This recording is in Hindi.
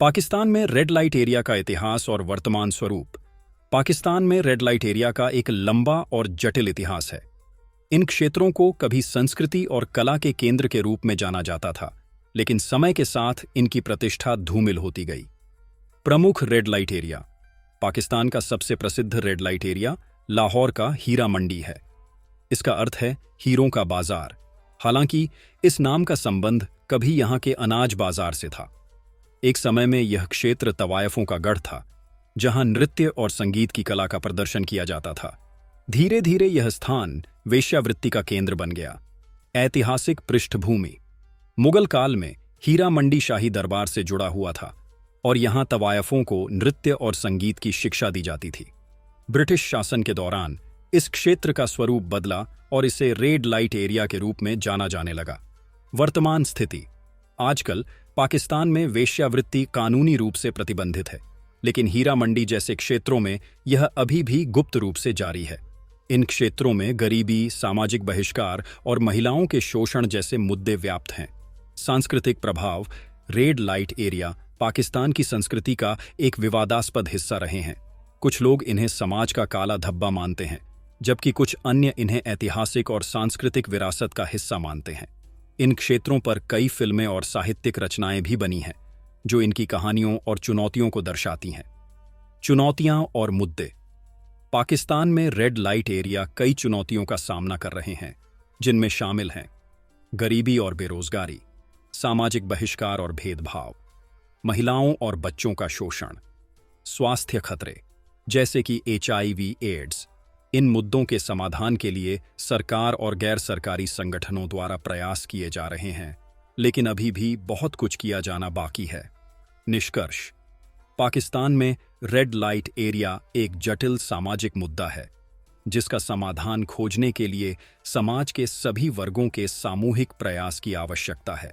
पाकिस्तान में रेड लाइट एरिया का इतिहास और वर्तमान स्वरूप। पाकिस्तान में रेड लाइट एरिया का एक लंबा और जटिल इतिहास है। इन क्षेत्रों को कभी संस्कृति और कला के केंद्र के रूप में जाना जाता था, लेकिन समय के साथ इनकी प्रतिष्ठा धूमिल होती गई। प्रमुख रेड लाइट एरिया। पाकिस्तान का सबसे प्रसिद्ध रेड लाइट एरिया लाहौर का हीरा मंडी है। इसका अर्थ है हीरों का बाजार। हालांकि इस नाम का संबंध कभी यहां के अनाज बाजार से था। एक समय में यह क्षेत्र तवायफों का गढ़ था, जहां नृत्य और संगीत की कला का प्रदर्शन किया जाता था। धीरे धीरे यह स्थान वेश्यावृत्ति का केंद्र बन गया। ऐतिहासिक पृष्ठभूमि। मुगल काल में हीरा मंडी शाही दरबार से जुड़ा हुआ था और यहां तवायफों को नृत्य और संगीत की शिक्षा दी जाती थी। ब्रिटिश शासन के दौरान इस क्षेत्र का स्वरूप बदला और इसे रेड लाइट एरिया के रूप में जाना जाने लगा। वर्तमान स्थिति। आजकल पाकिस्तान में वेश्यावृत्ति कानूनी रूप से प्रतिबंधित है, लेकिन हीरा मंडी जैसे क्षेत्रों में यह अभी भी गुप्त रूप से जारी है। इन क्षेत्रों में गरीबी, सामाजिक बहिष्कार और महिलाओं के शोषण जैसे मुद्दे व्याप्त हैं। सांस्कृतिक प्रभाव। रेड लाइट एरिया पाकिस्तान की संस्कृति का एक विवादास्पद हिस्सा रहे हैं। कुछ लोग इन्हें समाज का काला धब्बा मानते हैं, जबकि कुछ अन्य इन्हें ऐतिहासिक और सांस्कृतिक विरासत का हिस्सा मानते हैं। इन क्षेत्रों पर कई फिल्में और साहित्यिक रचनाएं भी बनी हैं, जो इनकी कहानियों और चुनौतियों को दर्शाती हैं। चुनौतियां और मुद्दे। पाकिस्तान में रेड लाइट एरिया कई चुनौतियों का सामना कर रहे हैं, जिनमें शामिल हैं गरीबी और बेरोजगारी, सामाजिक बहिष्कार और भेदभाव, महिलाओं और बच्चों का शोषण, स्वास्थ्य खतरे जैसे कि HIV, एड्स। इन मुद्दों के समाधान के लिए सरकार और गैर सरकारी संगठनों द्वारा प्रयास किए जा रहे हैं, लेकिन अभी भी बहुत कुछ किया जाना बाकी है। निष्कर्ष। पाकिस्तान में रेड लाइट एरिया एक जटिल सामाजिक मुद्दा है, जिसका समाधान खोजने के लिए समाज के सभी वर्गों के सामूहिक प्रयास की आवश्यकता है।